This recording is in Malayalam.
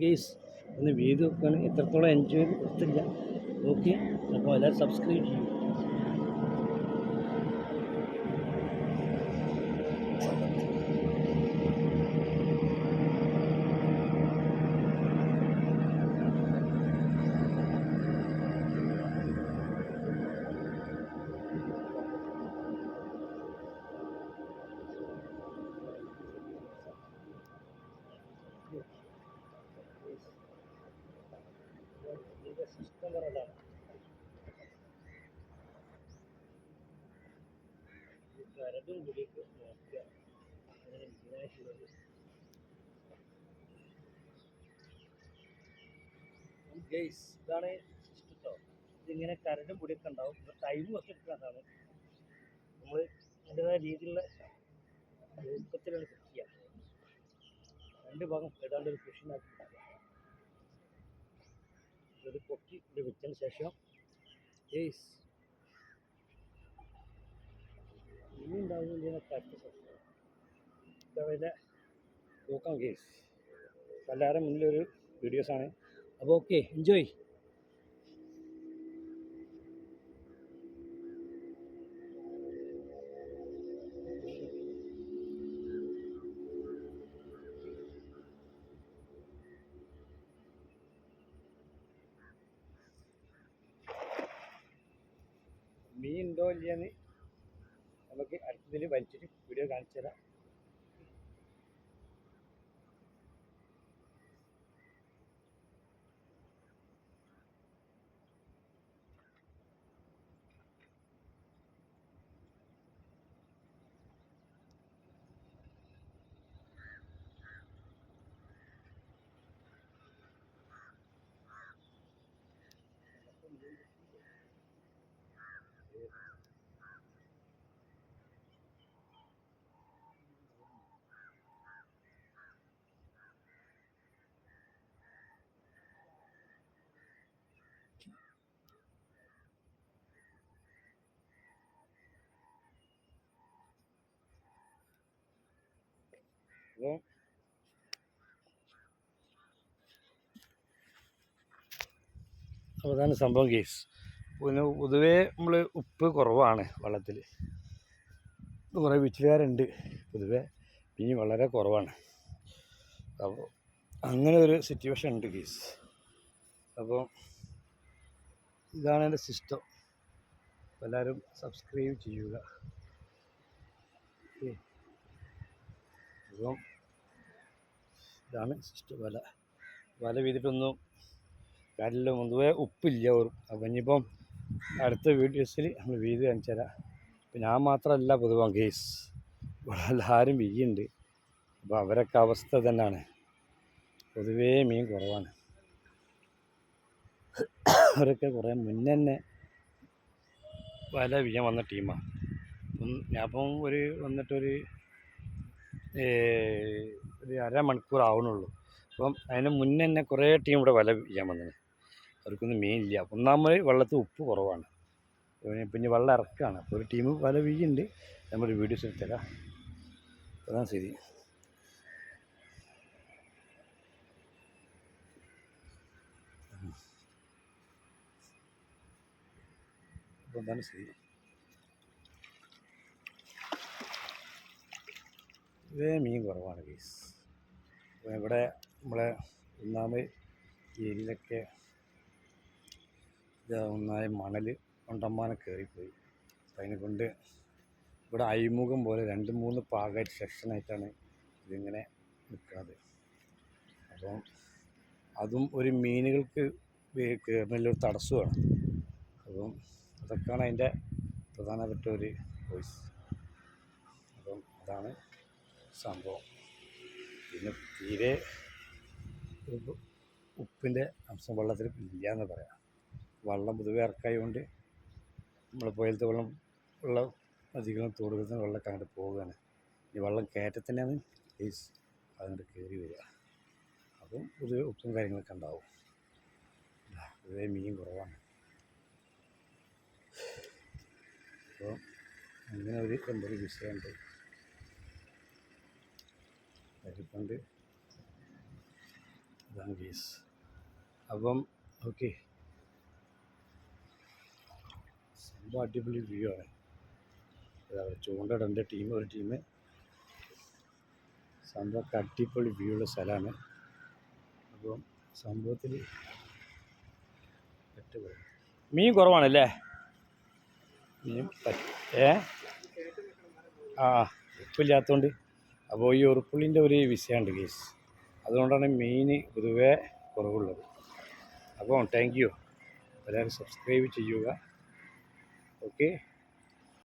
ഗെയ്സ് ഇന്ന് വീഡിയോ ഒക്കെ എത്രത്തോളം എൻജോയ് കൊടുത്തില്ല. ഓക്കെ, അപ്പോൾ എല്ലാവരും സബ്സ്ക്രൈബ് ചെയ്യും. സിസ്റ്റം പറഞ്ഞതാണ് കരടും കൂടിയിട്ട് നോക്കുക. അങ്ങനെ മെയിനായിട്ടുള്ളത് ഗെയ്സ് ഇതാണ് സിസ്റ്റം കേട്ടോ. ഇതിങ്ങനെ കരടും പൊടിയൊക്കെ ഉണ്ടാവും. ടൈം കുറച്ച് എടുക്കുന്നതാണ്. നമ്മൾ അതിൻ്റെതായ രീതിയിലുള്ള ഒഴുക്കത്തിലാണ് സെറ്റ് ചെയ്യുക. രണ്ട് ഭാഗം ഏതാണ്ട് ഒരു ഫിഷിനാക്കി ഇത് പൊക്കി ഇത് വെച്ചതിന് ശേഷം ഗെയ്സ് ഇനി ഉണ്ടാവുന്നില്ല ഇതവരെ നോക്കാം ഗെയ്സ്. എല്ലാവരും മുന്നിലൊരു വീഡിയോസാണ്. അപ്പോൾ ഓക്കെ, എൻജോയ്. മീൻ ഉണ്ടോ ഇല്ലയെന്ന് നമുക്ക് അടുത്തതിൽ വലിച്ചിട്ട് വീഡിയോ കാണിച്ചു തരാം. അപ്പോൾ അതാണ് സംഭവം കേസ്. പിന്നെ പൊതുവേ നമ്മൾ ഉപ്പ് കുറവാണ് വെള്ളത്തിൽ. കുറേ വീട്ടുകാരുണ്ട്, പൊതുവേ മീൻ വളരെ കുറവാണ്. അപ്പോൾ അങ്ങനെ ഒരു സിറ്റുവേഷൻ ഉണ്ട് കേസ്. അപ്പോൾ ഇതാണ് എൻ്റെ സിസ്റ്റം. എല്ലാവരും സബ്സ്ക്രൈബ് ചെയ്യുക. അപ്പം ഇതാണ് സിസ്റ്റം. വല വീതിട്ടൊന്നും കാര്യമില്ല. പൊതുവേ ഉപ്പില്ല. അപ്പം ഇനിയിപ്പം അടുത്ത വീഡിയോസിൽ നമ്മൾ വീതി കാണിച്ചു തരാം. ഇപ്പം ഞാൻ മാത്രമല്ല പൊതുവെ കേസ്, എല്ലാവരും വീയുണ്ട്. അപ്പോൾ അവരൊക്കെ അവസ്ഥ തന്നെയാണ്. പൊതുവേ മീൻ കുറവാണ്. അവരൊക്കെ കുറേ മുന്നേ തന്നെ വല വീഴാൻ വന്ന ടീമാണ്. അപ്പം ഞാനിപ്പം വന്നിട്ടൊരു അരമണിക്കൂർ ആവണുള്ളൂ. അപ്പം അതിന് മുന്നേ തന്നെ കുറേ ടീം ഇവിടെ വല വീഴാൻ വന്നത്. അവർക്കൊന്നും മീനില്ല. ഒന്നാമത് വെള്ളത്തിൽ ഉപ്പ് കുറവാണ്. പിന്നെ വെള്ളം ഇറക്കുകയാണ്. അപ്പോൾ ഒരു ടീം വല വീഴുന്നുണ്ട്. നമ്മളൊരു വീഡിയോസ് എടുത്തരാം. അതാണ് ശരി. അപ്പോൾ എന്താണ് ശരി. ഇതേ മീൻ കുറവാണ് കേസ്. ഇവിടെ നമ്മളെ ഒന്നാമത് ഏരിയയിലൊക്കെ ഒന്നായ മണൽ കൊണ്ടമ്മാനെ കയറിപ്പോയി. അതിനെ കൊണ്ട് ഇവിടെ അഴിമുഖം പോലെ 2-3 പാകമായിട്ട് സെക്ഷനായിട്ടാണ് ഇതിങ്ങനെ നിൽക്കുന്നത്. അപ്പം അതും ഒരു മീനുകൾക്ക് കയറുന്നതിലൊരു തടസ്സമാണ്. അപ്പം അതൊക്കെയാണ് അതിൻ്റെ പ്രധാനപ്പെട്ട ഒരു വോയിസ്. അപ്പം അതാണ് സംഭവം. പിന്നെ തീരെ ഉപ്പിൻ്റെ അംശം വെള്ളത്തിൽ ഇല്ല എന്ന് പറയാം. വെള്ളം പൊതുവെ ഇറക്കായതുകൊണ്ട് നമ്മൾ പുഴയിലത്തെ വെള്ളം അധികം തോടുന്ന വെള്ളമൊക്കെ അങ്ങോട്ട് പോവുകയാണ്. ഈ വെള്ളം കയറ്റത്തിനാണ് കേസ് അങ്ങോട്ട് കയറി വരിക. അപ്പം പൊതുവെ ഉപ്പും കാര്യങ്ങളൊക്കെ ഉണ്ടാവും. പൊതുവെ മീൻ കുറവാണ്. അപ്പോൾ അങ്ങനെ എന്തൊരു വിഷയമുണ്ട്. അതിപ്പണ്ട് ഇതാണ് കേസ്. അപ്പം ഓക്കെ, സംഭവം അടിപൊളി വ്യൂ ആണ്. ചൂണ്ടയുടെ ടീം, ഒരു ടീം. സംഭവമൊക്കെ അടിപൊളി വ്യൂ ഉള്ള സ്ഥലമാണ്. അപ്പം സംഭവത്തിൽ മീൻ കുറവാണല്ലേ? മീൻ ഉപ്പില്ലാത്തതുകൊണ്ട്. അപ്പോൾ ഈ ഉറുപ്പുള്ളിൻ്റെ ഒരു വിഷയമുണ്ട് കേസ്, അതുകൊണ്ടാണ് മീൻ പൊതുവേ കുറവുള്ളത്. അപ്പോൾ താങ്ക് യു, എല്ലാവരും സബ്സ്ക്രൈബ് ചെയ്യുക. ഓക്കെ.